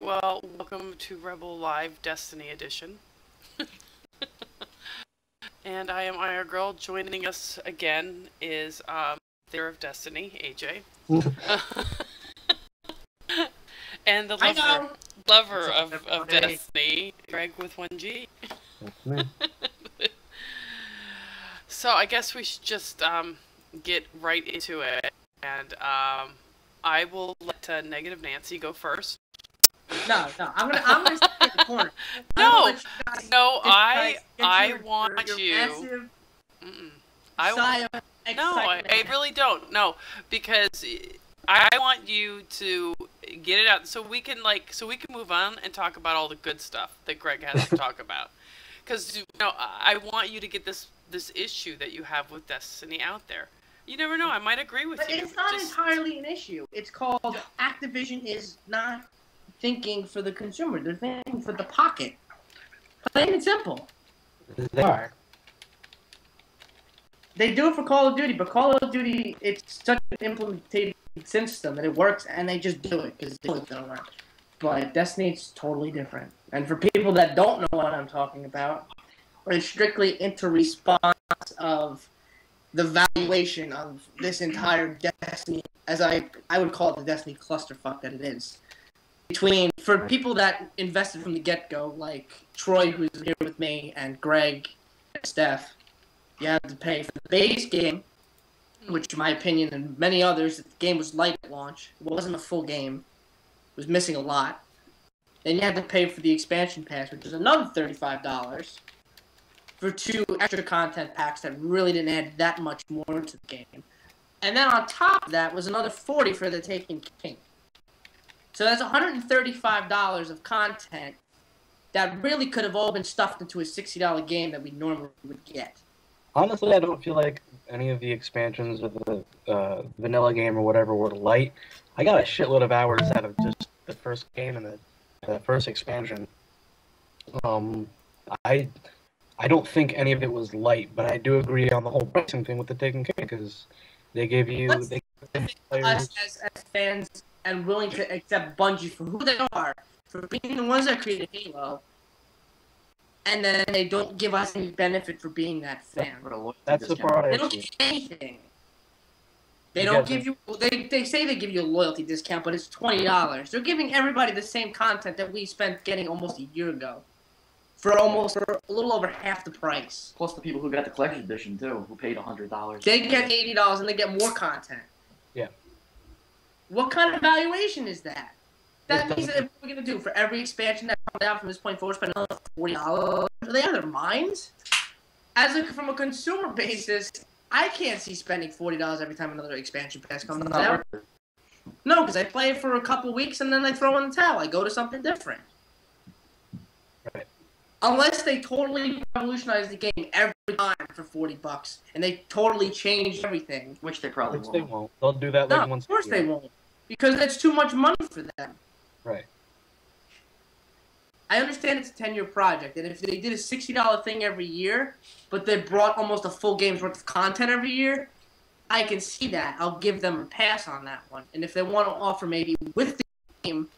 Well, welcome to Rebel Live Destiny Edition. And I am Iron Girl. Joining us again is Theor of Destiny, AJ. And the lover of Destiny, Greg with 1G. That's me. So I guess we should just get right into it. And I will let Negative Nancy go first. No, I'm gonna stay in the corner. No, I want you. I really don't. No, because I want you to get it out so we can move on and talk about all the good stuff that Greg has to talk about. Because I want you to get this issue that you have with Destiny out there. You never know. I might agree with you. It's not entirely an issue. It's called Activision is not thinking for the consumer. They're thinking for the pocket. Plain and simple. They are. They do it for Call of Duty, but Call of Duty, it's such an implemented system that it works, and they just do it because it's going around. But Destiny is totally different. And for people that don't know what I'm talking about, it's strictly into response of the valuation of this entire Destiny, as I would call it, the Destiny clusterfuck that it is. For people that invested from the get-go, like Troy, who's here with me, and Greg, and Steph, you had to pay for the base game, which in my opinion and many others, the game was light at launch. It wasn't a full game. It was missing a lot. Then you had to pay for the expansion pass, which is another $35, for 2 extra content packs that really didn't add that much more to the game. And then on top of that was another $40 for the Taken King. So that's $135 of content that really could have all been stuffed into a $60 game that we normally would get. Honestly, I don't feel like any of the expansions of the vanilla game or whatever were light. I got a shitload of hours out of just the first game and the first expansion. I don't think any of it was light, but I do agree on the whole pricing thing with the Taken King because they gave you us as fans and willing to accept Bungie for who they are, for being the ones that created Halo, and then they don't give us any benefit for being that fan. That's the part. They don't give you anything. They don't give you. They say they give you a loyalty discount, but it's $20. They're giving everybody the same content that we spent getting almost a year ago, for a little over half the price. Plus the people who got the collection edition too, who paid $100. They get $80 and they get more content. Yeah. What kind of valuation is that? That means that what we're gonna do for every expansion that comes out from this point forward, spend another $40. Are they out of their minds? From a consumer basis, I can't see spending $40 every time another expansion pass comes out. No, because I play it for a couple weeks and then I throw in the towel. I go to something different. Right. Unless they totally revolutionize the game every time for $40 and they totally change everything. Which they probably Which they won't. They'll do that like once. Of course they won't. Because that's too much money for them. Right. I understand it's a 10-year project, and if they did a $60 thing every year, but they brought almost a full game's worth of content every year, I can see that. I'll give them a pass on that one. And if they want to offer maybe with the game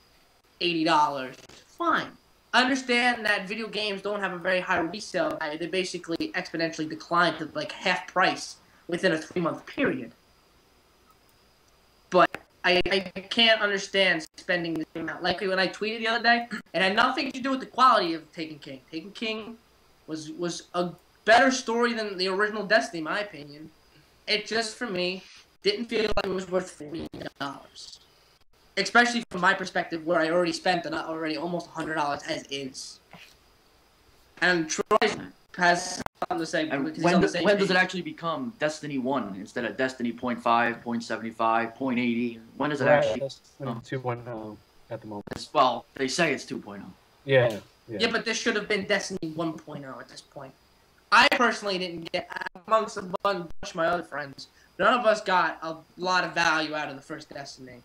$80, fine. I understand that video games don't have a very high resale value. They basically exponentially decline to like half price within a 3-month period. But I can't understand spending the same amount. Like when I tweeted the other day, it had nothing to do with the quality of Taken King. Taken King was a better story than the original Destiny, in my opinion. It just, for me, didn't feel like it was worth $40. Especially from my perspective, where I already spent almost $100 as is. And Troy has something to say. And when does it actually become Destiny 1 instead of Destiny 0.5, 0.75, 0.80? When does it actually become 2.0 at the moment? Well, they say it's 2.0. Yeah. Yeah, but this should have been Destiny 1.0 at this point. I personally didn't get, amongst a bunch of my other friends, none of us got a lot of value out of the first Destiny.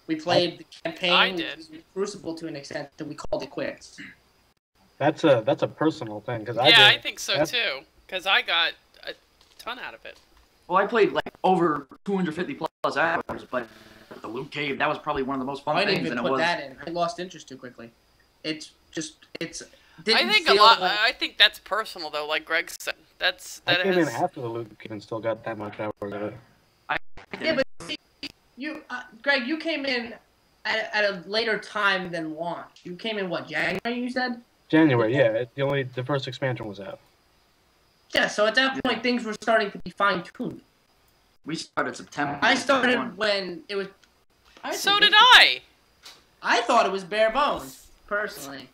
We played the campaign. I did. Crucible to an extent that we called it quits. That's a personal thing because I think so too. Because I got a ton out of it. Well, I played like over 250 plus hours, but the loot cave. That was probably one of the most fun I things. didn't even and it put was. that in. I lost interest too quickly. It's just I think a lot. I think that's personal though, like Greg said. I came in has. after the loot cave and still got that much hours of it. Yeah, but see, Greg, you came in at a later time than launch. You came in what, January? You said. January, yeah. The first expansion was out. Yeah, so at that point things were starting to be fine tuned. We started September. I started when it was. So did I. I thought it was bare bones, personally.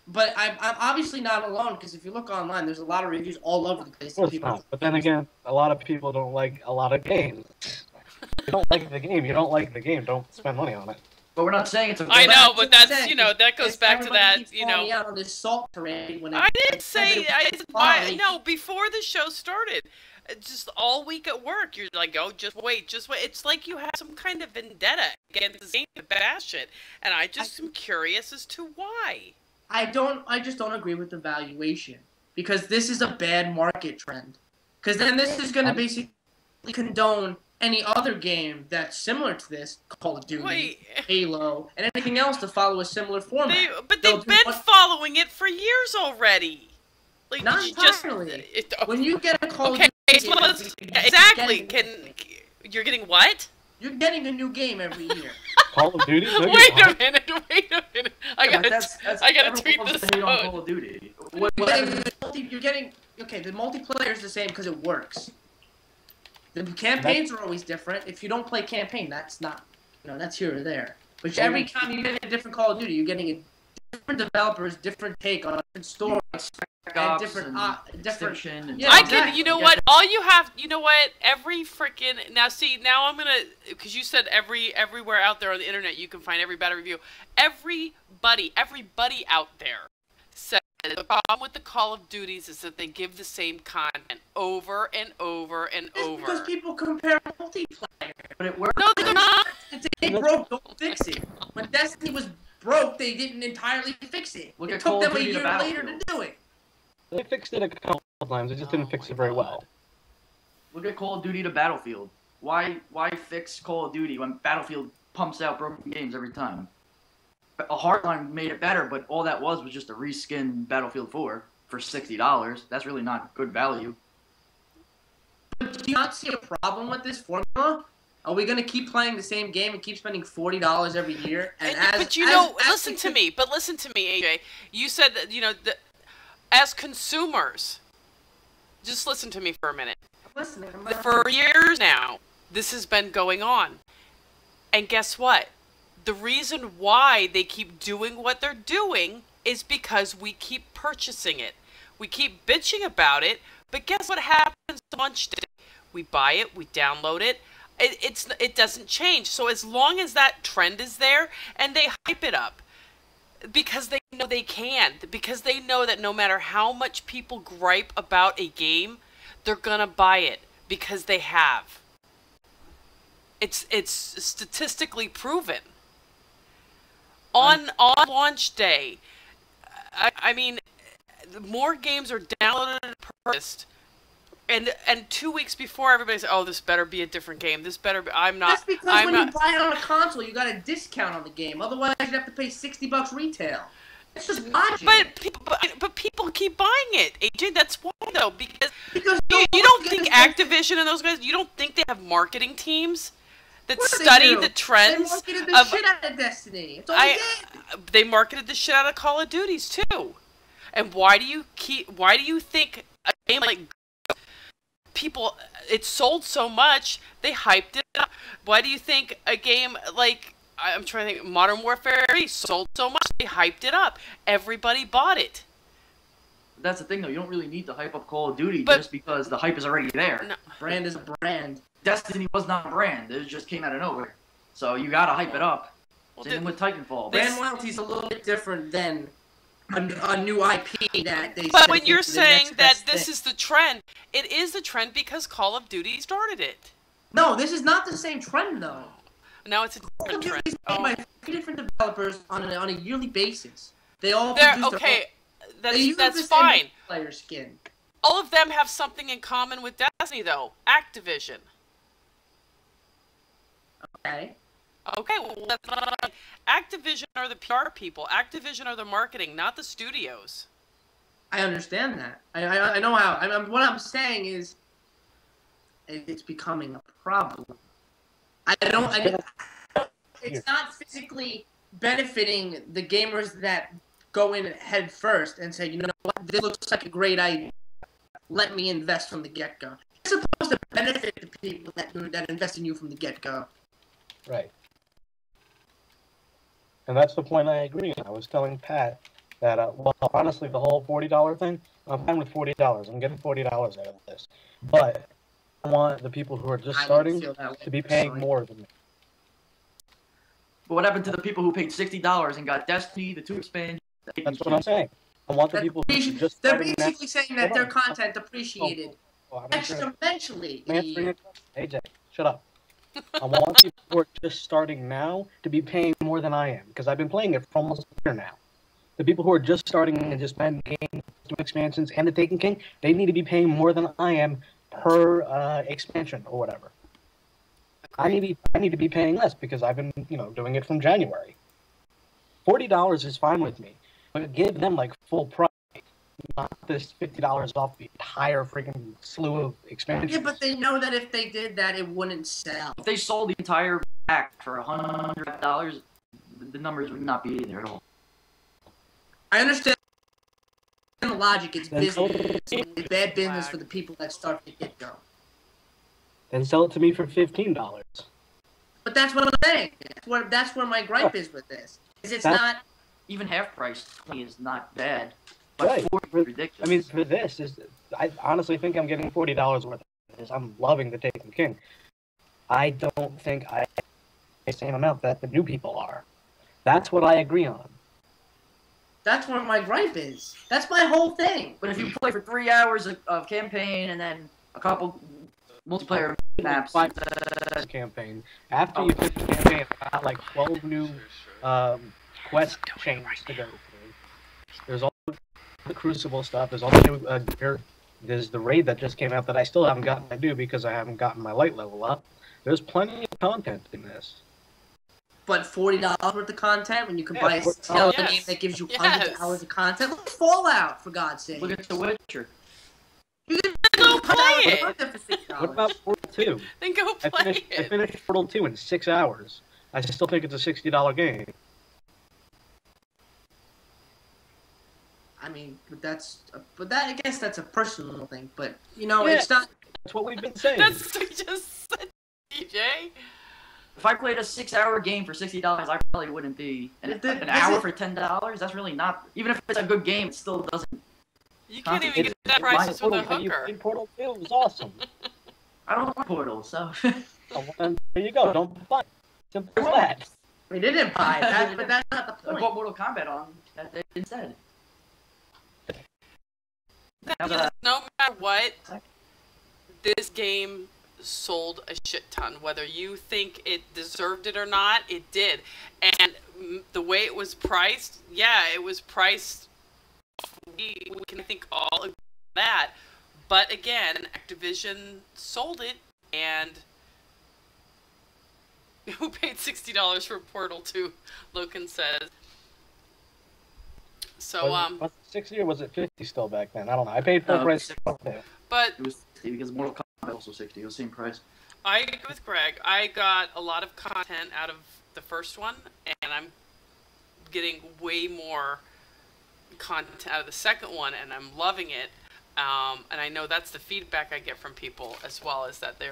But I'm obviously not alone, because if you look online, there's a lot of reviews all over the place. Of course not. But then again, a lot of people don't like a lot of games. If you don't like the game, you don't like the game. Don't spend money on it. But we're not saying it's a. I know, but that's that goes back to that. Out on this salt parade when I didn't say no before the show started. Just all week at work, you're like, oh, just wait. It's like you have some kind of vendetta against the game to bash it, and I just am curious as to why. I just don't agree with the valuation, because this is a bad market trend. Because then this is going to basically condone any other game that's similar to this, Call of Duty, Halo, and anything else to follow a similar format. They've been following it for years already. Like, not entirely. When you get a Call of Duty game, exactly. You're getting what? You're getting a new game every year. Call of Duty? Wait a minute. I gotta tweet this out. out. Call of Duty. You're getting the multiplayer is the same because it works. The campaigns are always different. If you don't play campaign, that's not, that's here or there. But every time you get a different Call of Duty, you're getting a different developers, different take on a different story, and different. Yeah, I can. You know what? All you have. You know what? Every freaking now I'm gonna, because you said everywhere out there on the internet you can find every bad review. Everybody out there said the problem with the Call of Duties is that they give the same content over and over and over. Because people compare multiplayer, but it works. No, they're not. If the game broke, don't fix it. When Destiny was broke, they didn't entirely fix it. It took them a year later to do it. They fixed it a couple of times. They just didn't fix it very well. Look at Call of Duty to Battlefield. Why fix Call of Duty when Battlefield pumps out broken games every time? A Hardline made it better, but all that was just a reskin Battlefield 4 for $60. That's really not good value. But do you not see a problem with this formula? Are we going to keep playing the same game and keep spending $40 every year? Listen to me, AJ. You said that, as consumers, just listen to me for a minute. I'm listening. For years now, this has been going on. And guess what? The reason why they keep doing what they're doing is because we keep purchasing it. We keep bitching about it, but guess what happens on launch day? We buy it, we download it. It doesn't change. So as long as that trend is there and they hype it up, because they know they can, because they know that no matter how much people gripe about a game, they're gonna buy it because they have. It's statistically proven. On launch day, I mean, more games are downloaded and purchased, and 2 weeks before everybody says, "Oh, this better be a different game. This better be." That's because when you buy it on a console, you got a discount on the game. Otherwise, you'd have to pay $60 retail. It's just logic. But people keep buying it, AJ. That's why though, because you don't think Activision and those guys, you don't think they have marketing teams that study the trends? They marketed the shit out of Destiny. It's all they marketed the shit out of Call of Duties too. And why do you think a game like people, it sold so much, they hyped it up? Why do you think a game like, I'm trying to think, Modern Warfare 3 sold so much, they hyped it up? Everybody bought it. That's the thing, though. You don't really need to hype up Call of Duty just because the hype is already there. No. Brand is a brand. Destiny was not a brand. It just came out of nowhere. So you gotta hype it up. Same with Titanfall. Brand loyalty is a little bit different than a new IP that they. But when you're saying that this is the trend, it is the trend because Call of Duty started it. No, this is not the same trend though. No, it's a different trend. Call of Duty is made by 3 different developers on a yearly basis. They all that's fine. Player skin. All of them have something in common with Destiny, though. Activision. Okay. Okay, well, that's not Activision are the PR people. Activision are the marketing, not the studios. I understand that. I know how. What I'm saying is, it's becoming a problem. It's not physically benefiting the gamers that go in head first and say, you know what, this looks like a great idea. Let me invest from the get-go. It's supposed to benefit the people that invest in you from the get-go. Right. And that's the point I agree on. I was telling Pat that, well, honestly, the whole $40 thing, I'm fine with $40. I'm getting $40 out of this. But I want the people who are just starting to be paying more than me. But what happened to the people who paid $60 and got Destiny, the 2 expansions? That's what I'm saying. I want the people who are just They're starting basically now. saying that their content appreciated exponentially. AJ, shut up. I want people who are just starting now to be paying more than I am, because I've been playing it for almost a year now. The people who are just starting and just playing the game, doing expansions, and the Taken King, they need to be paying more than I am per expansion or whatever. I need to be paying less because I've been, doing it from January. $40 is fine with me, but give them like full price, not this $50 off the entire freaking slew of expansions. Yeah, but they know that if they did that, it wouldn't sell. If they sold the entire pack for $100, the numbers would not be there at all. I understand the logic. It's business. It's bad business for the people that start to get go. Then sell it to me for $15. But that's what I'm saying. That's where my gripe is with this. It's not even half price is not bad. But right. $40 is ridiculous. I mean, for this I honestly think I'm getting $40 worth of this. I'm loving the Taken King. I don't think I the same amount that the new people are. That's what I agree on. That's where my gripe is. That's my whole thing. But if you play for 3 hours of campaign and then a couple multiplayer maps, campaign. After you finish the campaign, I got like 12 new quest chains to go through. There's all the Crucible stuff. There's all the new there's the raid that just came out that I still haven't gotten to do because I haven't gotten my light level up. There's plenty of content in this. But $40 worth of content when you can buy a game that gives you hundreds of hours of content? Look at Fallout, for God's sake. Look at The Witcher. You can go play it. What about Portal 2? Then go play I finished Portal 2 in 6 hours. I still think it's a $60 game. I mean, I guess that's a personal thing. But it's not. That's what we've been saying. That's what you just said, DJ. If I played a 6-hour game for $60, I probably wouldn't be. An hour for $10? That's really not. Even if it's a good game, it still doesn't. You can't even get that prices with a hooker. Portal 2 was awesome. I don't want Portal, so. Well, then, there you go. Don't buy it. Simple as that. We didn't buy it, but that's not the point. I bought Mortal Kombat on that day instead. No matter what, this game sold a shit ton. Whether you think it deserved it or not, it did. And the way it was priced, it was priced. We can think all of that. But again, Activision sold it, and who paid $60 for Portal 2? Loken says. So was it 60 or was it 50 still back then? I don't know. I paid full price. But it was 60 because Mortal Kombat also 60. It was the same price. I agree with Greg. I got a lot of content out of the first one, and I'm getting way more content out of the second one, and I'm loving it. And I know that's the feedback I get from people as well, is that they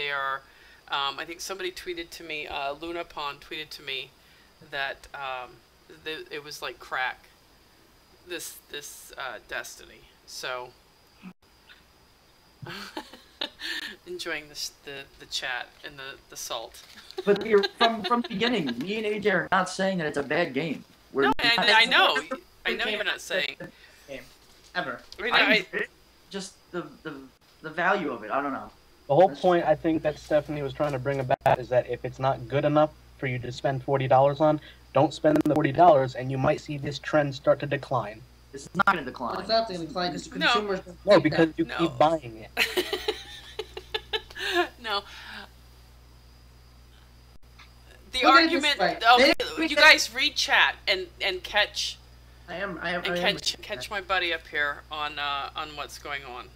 are. I think somebody tweeted to me, Luna Pond tweeted to me that it was like crack. This Destiny. So enjoying the chat and the salt. But from the beginning, me and AJ are not saying that it's a bad game. I know you're not saying game ever. Just the value of it. I don't know. The whole point I think that Stephanie was trying to bring about is that if it's not good enough for you to spend $40 on, don't spend the $40, and you might see this trend start to decline. It's not going to decline. Well, it's not going to decline because consumers. No, because you keep buying it. No. The Look at it this argument. way. Okay, They- you guys read chat and catch I am. catch my buddy up here on what's going on.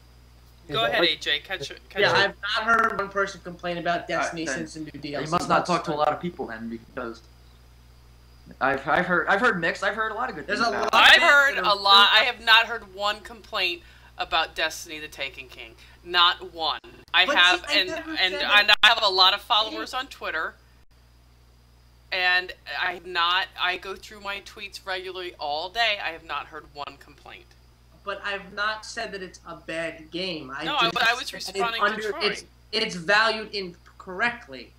Yeah, Go but ahead, like- AJ. Catch Yeah, it. I've not heard one person complain about Destiny then since the new DLC. You must not talk to a lot of people then, because I've heard mixed. I've heard a lot of good things. There's a about it. lot- I've heard a lot. I have not heard one complaint about Destiny: The Taken King. Not one. I But have, see, I and never and said I have a lot of followers on Twitter. And I have not. I go through my tweets regularly all day. I have not heard one complaint. But I've not said that it's a bad game. No, I was responding to Troy. It's valued incorrectly.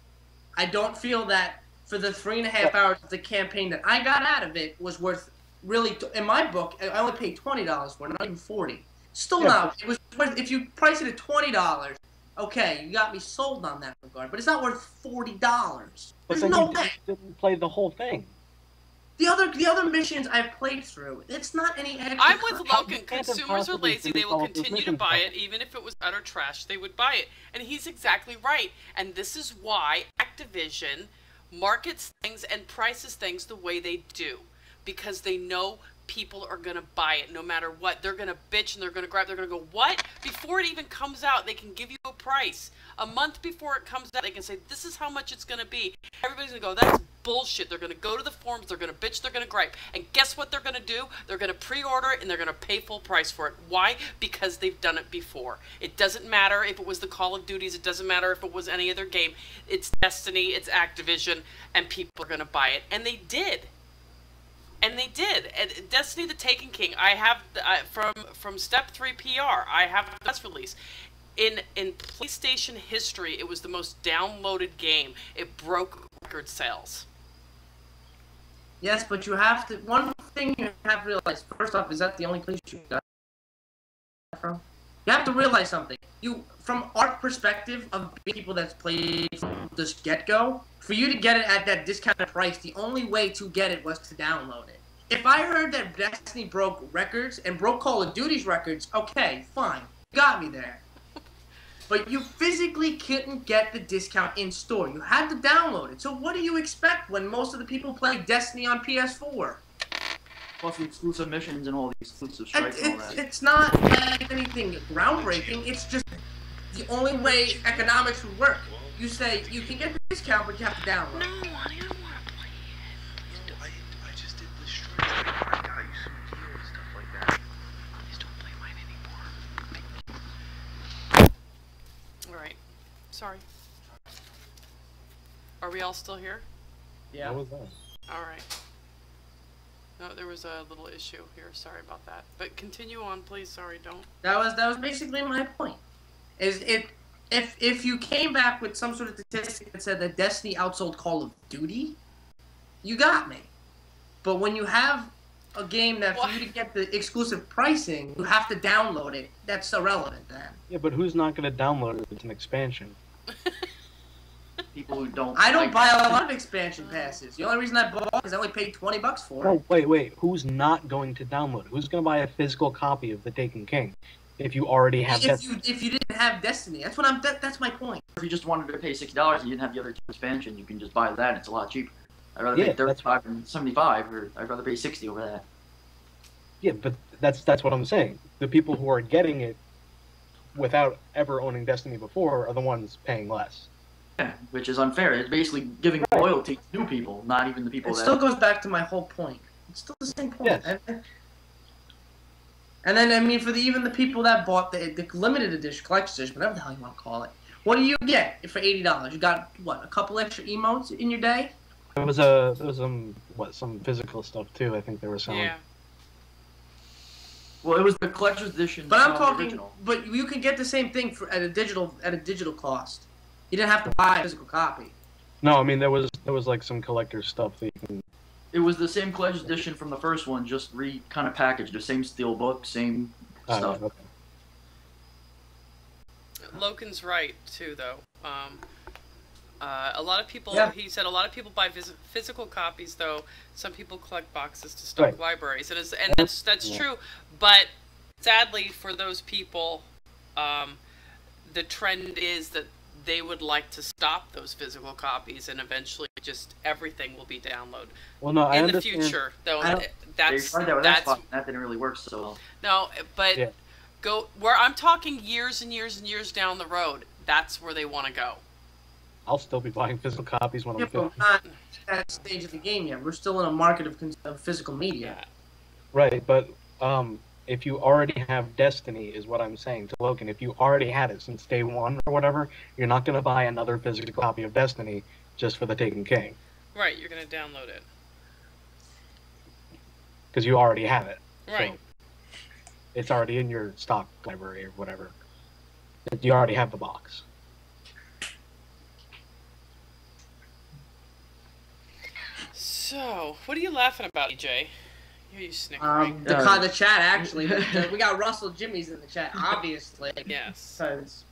I don't feel that for the 3.5 hours of the campaign that I got out of it was worth really. In my book, I only paid $20 for it, not even $40. Still not. It was worth, if you price it at $20. Okay, you got me sold on that regard, but it's not worth $40. But There's then no you way. didn't play the whole thing. The other missions I've played through, it's not any extra. I'm with How Logan. can't Consumers are possibly lazy. finish They will all of those continue to missions buy though. it, even if it was utter trash. They would buy it, and he's exactly right. And this is why Activision markets things and prices things the way they do, because they know people are gonna buy it no matter what. They're gonna bitch and they're gonna grab. They're gonna go, what? Before it even comes out, they can give you a price. A month before it comes out, they can say, this is how much it's gonna be. Everybody's gonna go, that's bullshit. They're gonna go to the forums, they're gonna bitch, they're gonna gripe. And guess what they're gonna do? They're gonna pre-order it and they're gonna pay full price for it. Why? Because they've done it before. It doesn't matter if it was the Call of Duties, it doesn't matter if it was any other game. It's Destiny, it's Activision, and people are gonna buy it. And they did. And they did. And Destiny: The Taken King. I have from Step 3 PR. I have the press release. In PlayStation history, it was the most downloaded game. It broke record sales. Yes, but you have to. One thing you have to realize. First off, is that the only place you got it from? You have to realize something. From our perspective of people that's played from this get-go, for you to get it at that discounted price, the only way to get it was to download it. If I heard that Destiny broke records and broke Call of Duty's records, okay, fine, you got me there. But you physically couldn't get the discount in store. You had to download it. So what do you expect when most of the people play Destiny on PS4? Plus the exclusive missions and all the exclusive strikes and all that. It's not like anything groundbreaking. It's just the only way economics would work. You say you can get the discount, but you have to download. No, I don't want to play it. No, I just did the strike. I got you some deal and stuff like that. Please don't play mine anymore. Alright. Sorry. Are we all still here? Yeah. What was that? Alright. No, there was a little issue here. Sorry about that. But continue on, please. Sorry, don't. That was basically my point. If you came back with some sort of statistic that said that Destiny outsold Call of Duty, you got me. But when you have a game that for you to get the exclusive pricing, you have to download it, that's irrelevant then. Yeah, but who's not going to download it? It's an expansion. People who don't. I don't like buy that. a lot of expansion passes. The only reason I bought it is I only paid $20 for it. No, wait. Who's not going to download it? Who's going to buy a physical copy of The Taken King if you already have Destiny? If you didn't have Destiny, that's that's my point. If you just wanted to pay $60 and you didn't have the other two expansion, you can just buy that. It's a lot cheaper. I'd rather Yeah, pay $35 and $75, or I'd rather pay $60 over that. Yeah, but that's what I'm saying. The people who are getting it without ever owning Destiny before are the ones paying less. Yeah, which is unfair. It's basically giving loyalty to new people, not even the people It that. still goes back to my whole point. It's still the same point. Yes. And then, I mean, for even the people that bought the limited edition, collector's edition, whatever the hell you want to call it, what do you get for $80? You got, what, a couple extra emotes in your day? There was some physical stuff too. I think they were selling. Yeah. Well, it was the collector's edition. But I'm the talking, original. but you can get the same thing at a digital cost. You didn't have to buy a physical copy. No, I mean there was like some collector's stuff that you can. It was the same collector's edition from the first one, just kind of packaged. The same steel book, same stuff. Okay. Logan's right too, though. A lot of people. Yeah. He said a lot of people buy physical copies, though. Some people collect boxes to stock Right. libraries, and that's Yeah. true. But sadly, for those people, the trend is that they would like to stop those physical copies and eventually just everything will be download. Well, no, I In the understand. future, though, I They that's tried that with that's Xbox, and that didn't really work so well. no, but Yeah. go where I'm talking years and years and years down the road. That's where they want to go. I'll still be buying physical copies when Yeah, I'm but we're 50. not at that stage of the game yet. We're still in a market of physical media. Yeah. Right, but if you already have Destiny, is what I'm saying to Logan. If you already had it since day one or whatever, you're not going to buy another physical copy of Destiny just for the Taken King, Right, you're gonna download it. because you already have it. Right. So it's already in your stock library or whatever. You already have the box. So, what are you laughing about, EJ? You snickering. The chat actually. We got Russell Jimmy's in the chat, obviously. Yes. Because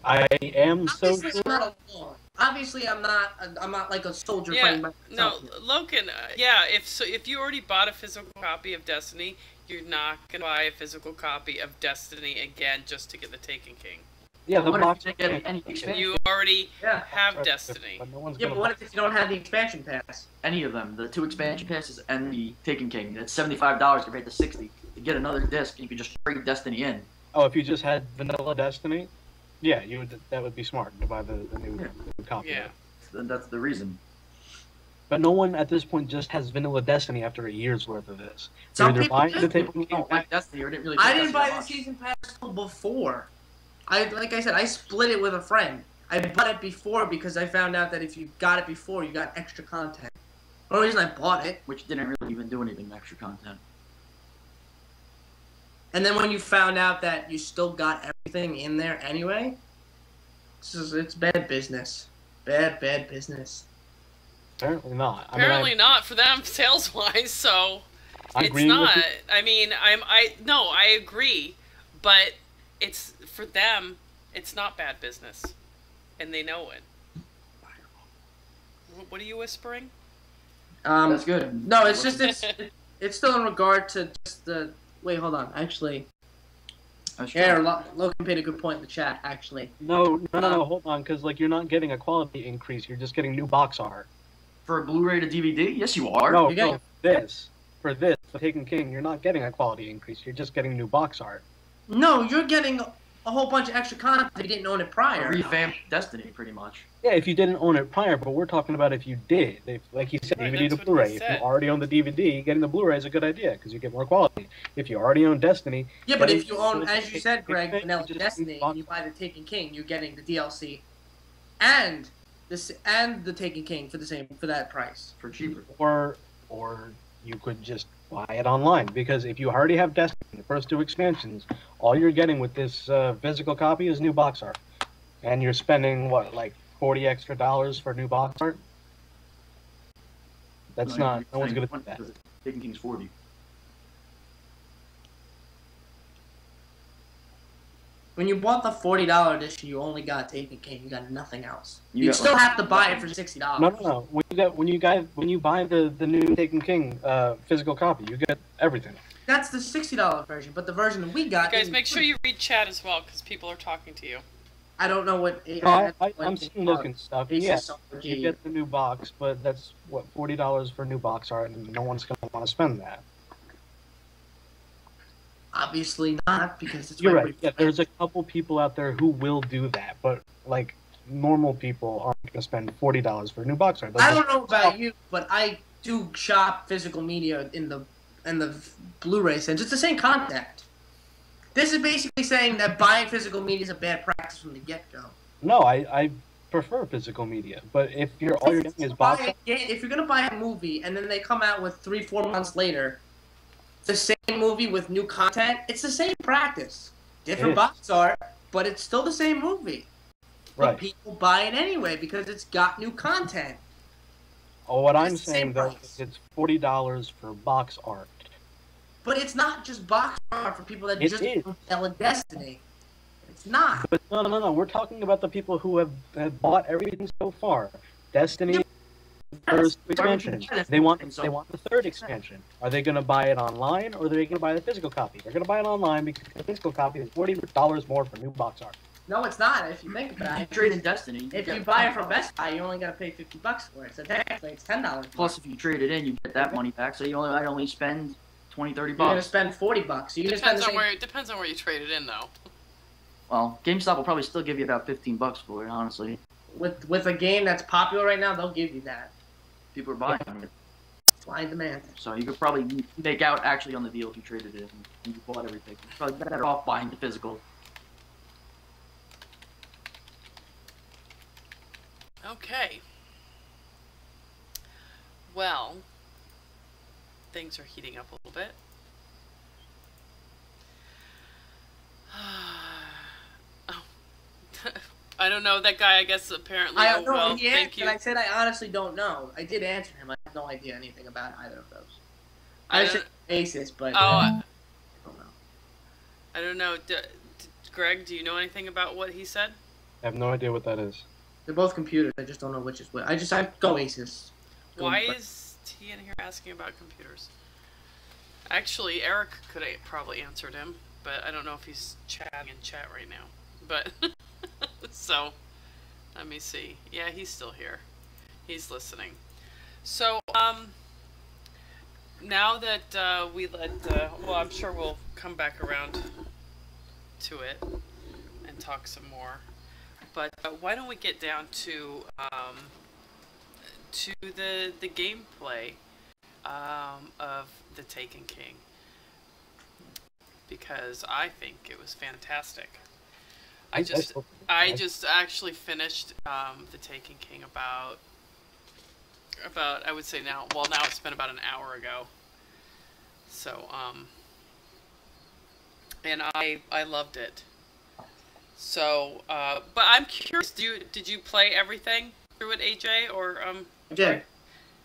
I am so obviously sure. I'm not alone. Obviously, I'm not like a soldier Yeah. fighting by No, myself. Logan. Yeah. If you already bought a physical copy of Destiny, you're not gonna buy a physical copy of Destiny again just to get the Taken King. Yeah, the What if box. you didn't get any expansion? You already Yeah. have Destiny. But no one's Yeah, gonna but what if you don't have the expansion pass? Any of them, the 2 expansion passes and the Taken King. That's $75 compared to $60. To get another disc, you could just trade Destiny in. Oh, if you just had vanilla Destiny, yeah, you would. That would be smart to buy the new, Yeah. new copy. Yeah. So that's the reason. But no one at this point just has vanilla Destiny after a year's worth of this. Some You're either people buying do. the Taken People King. don't like Destiny or didn't really. I play didn't Destiny buy that the much. season pass till before. Like I said, I split it with a friend. I bought it before because I found out that if you got it before, you got extra content. The only reason I bought it. Which didn't really even do anything extra content. And then when you found out that you still got everything in there anyway, it's bad business. Bad business. Apparently not. Apparently not for them sales wise. So I it's agree not. with I mean, I agree, but it's for them. It's not bad business, and they know it. What are you whispering? That's good. No, it's just it's still in regard to just the. Wait, hold on. Actually, That's yeah, true. Logan made a good point in the chat. Actually, No, hold on, because like you're not getting a quality increase. You're just getting new box art. For a Blu-ray to DVD, yes, you are. No, You get- for this, the Taken King, you're not getting a quality increase. You're just getting new box art. no, you're getting a whole bunch of extra content if you didn't own it A prior. revamped Destiny, pretty much. Yeah, if you didn't own it prior, but we're talking about if you did. If, like you said, Right, DVD to that's what he Blu-ray. If said. you already own the DVD, getting the Blu-ray is a good idea because you get more quality. If you already own Destiny, Yeah, but getting if you own, the as you said, Greg, Taken King, Vanilla just Destiny, box and you buy the Taken King, you're getting the DLC and the Taken King for that price. For cheaper. or you could just buy it online because if you already have Destiny, the first 2 expansions, all you're getting with this physical copy is new box art, and you're spending what, like $40 extra for new box art. That's not. No one's gonna do that. Taken King's 40. When you bought the $40 edition, you only got Taken King. You got nothing else. You You got, still like, have to buy it for $60. No. When you buy the new Taken King physical copy, you get everything. That's the $60 version, but the version that we got. You guys, isn't make sure free. you read chat as well because people are talking to you. I don't know what. I'm seeing looking stuff. Yeah, you Yeah. get the new box, but that's what $40 for new box art, and no one's gonna want to spend that. Obviously not, because it's You're like right. Yeah, there's a couple people out there who will do that, but like normal people aren't gonna spend $40 for a new box art. I don't know about you, but I do shop physical media in the Blu-ray sense. It's the same content. This is basically saying that buying physical media is a bad practice from the get-go. No, I prefer physical media, but if all you're getting is box art, If you're gonna buy a movie and then they come out with 3-4 months later, the same movie with new content, it's the same practice. It Different is. box art, but it's still the same movie. But right? people buy it anyway because it's got new content. Oh, what I'm It's the same saying though price. is it's $40 for box art. But it's not just box art for people that It just is. sell a Destiny. It's not. But no. We're talking about the people who have bought everything so far. Destiny, first expansion. They want the 3rd expansion. Are they going to buy it online or are they going to buy the physical copy? They're going to buy it online because the physical copy is $40 more for new box art. No, it's not. If you think about You it, trade in Destiny. if get you buy it $10. from Best Buy, you only gotta pay $50 for it. So technically, it's $10. Plus, if you trade it in, you get that money back. So I only spend 20, 30 You're gonna bucks. spend $40. So you're gonna spend the same. Depends on where you trade it in, though. Well, GameStop will probably still give you about $15 for it, honestly. With a game that's popular right now, they'll give you that. People are buying it. Supply and demand. So you could probably make out actually on the deal if you traded it in and you bought everything. You're probably better off buying the physical. Okay. Well, things are heating up a little bit. Oh. I don't know. That guy, I guess, apparently. I don't know. Well, He thank answered, you. and I said I honestly don't know. I did answer him. I have no idea anything about either of those. I I don't- said basis, but Oh, I don't know. I don't know. Greg, do you know anything about what he said? I have no idea what that is. They're both computers. I just don't know which is which. I go Asus. Go Why for- is he in here asking about computers? Actually, Eric could have probably answered him, but I don't know if he's chatting in chat right now. But, so, let me see. Yeah, he's still here. He's listening. So, now that we let, well, I'm sure we'll come back around to it and talk some more. But why don't we get down to the gameplay of the Taken King, because I think it was fantastic. I just actually finished the Taken King about I would say now it's been about an hour ago. So and I loved it. So but I'm curious, did you play everything through it, AJ, or Yeah.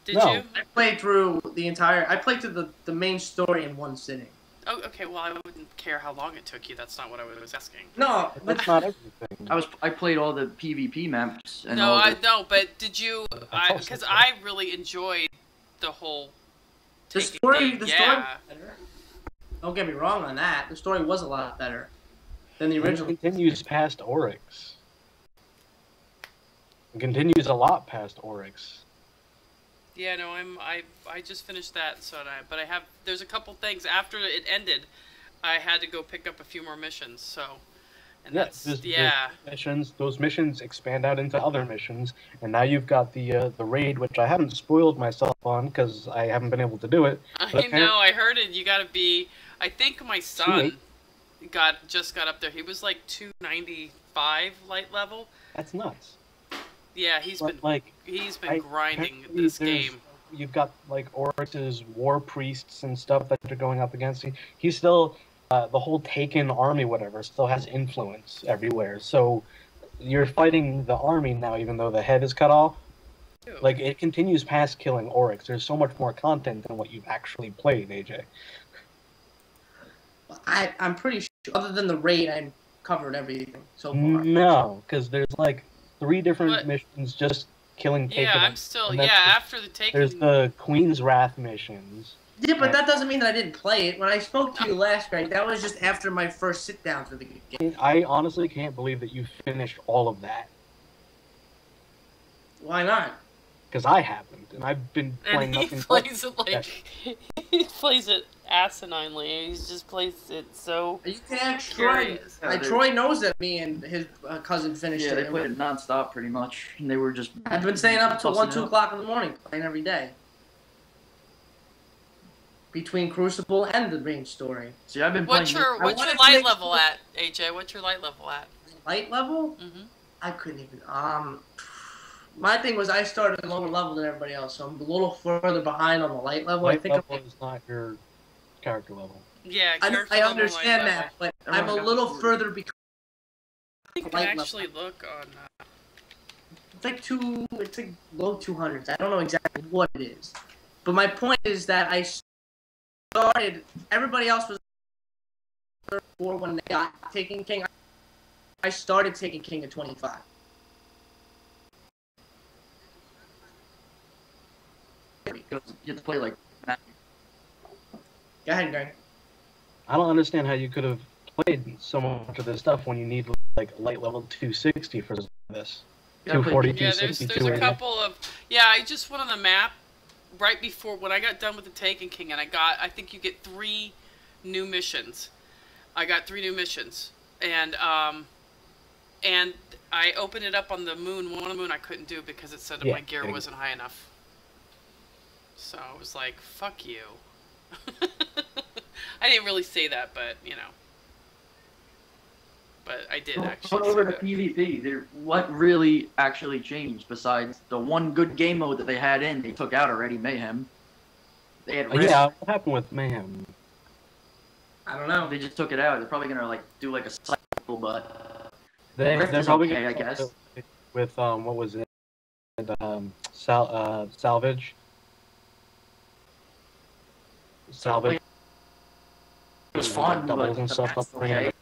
did No. you? I played through the entire. I played through the main story in one sitting. Oh, okay. Well, I wouldn't care how long it took you. That's not what I was asking. No, but That's not everything. I played all the PvP maps and No, all I the, no. But did you? also Because true. I really enjoyed the whole. the Taken story. King. The Yeah. story. was better. Don't get me wrong on that. The story was a lot better than the And it original. continues past Oryx. It continues a lot past Oryx. Yeah, no, I just finished that, but there's a couple things after it ended. I had to go pick up a few more missions, so, and there's yeah. missions. Those missions expand out into other missions, and now you've got the raid, which I haven't spoiled myself on because I haven't been able to do it. I know, I heard it. You gotta be. I think my son just got up there. He was like 295 light level. That's nuts. Yeah, he's But, been like, grinding apparently this there's- game. You've got like Oryx's war priests and stuff that you're going up against. He's still the whole Taken army, whatever, still has influence everywhere. So you're fighting the army now, even though the head is cut off. Ew. Like it continues past killing Oryx. There's so much more content than what you've actually played, AJ. I'm pretty sure. Other than the raid, I covered everything so far. No, because there's like 3 different What? missions just killing Taken. Yeah, I'm still. and Yeah, that's- after the Taken. There's the Queen's Wrath missions. Yeah, but that doesn't mean that I didn't play it. When I spoke to you last, Greg, that was just after my first sit down for the game. I honestly can't believe that you finished all of that. Why not? Because I haven't, and I've been playing And he nothing but plays it like he plays it asininely. He just plays it so. You can ask Troy. Curious. Troy knows that me and his cousin finished yeah, it. they played it nonstop pretty much, and they were just. I've been staying up till 1, busting 2 out. o'clock in the morning, playing every day. Between Crucible and the main story. See, I've been What's playing. your wanted to light make level sure- at, AJ? What's your light level at? Light level? Mm-hmm. I couldn't even. My thing was I started lower level than everybody else, so I'm a little further behind on the light level. light I think level is not your character level. Yeah, I character level, light understand level. that, but I'm Everyone's a got little the further because I think you light can level. actually look on. it's like low 200s. I don't know exactly what it is, but my point is that I started. Everybody else was 34 when they got Taken King. I started Taken King at 25. You have to play like. Go ahead, Greg. I don't understand how you could have played so much of this stuff when you need like light level 260 for this. Yeah, but- 240, Yeah, there's 260, a 280. couple of I just went on the map right before when I got done with the Taken King, and I think you get 3 new missions. I got 3 new missions, and I opened it up on the moon. One on the moon I couldn't do because it said that my gear wasn't high enough. So I was like, "Fuck you." I didn't really say that, but you know. But I did actually. Put over to PvP. What really actually changed besides the one good game mode that they had in? They took out already. Mayhem. They had Rift. Yeah, what happened with Mayhem? I don't know. They just took it out. They're probably gonna like do like a cycle, but They're is probably okay, gonna I guess. with what was it? Salvage. Salvage. it was fun, doubles but and stuff up there. okay.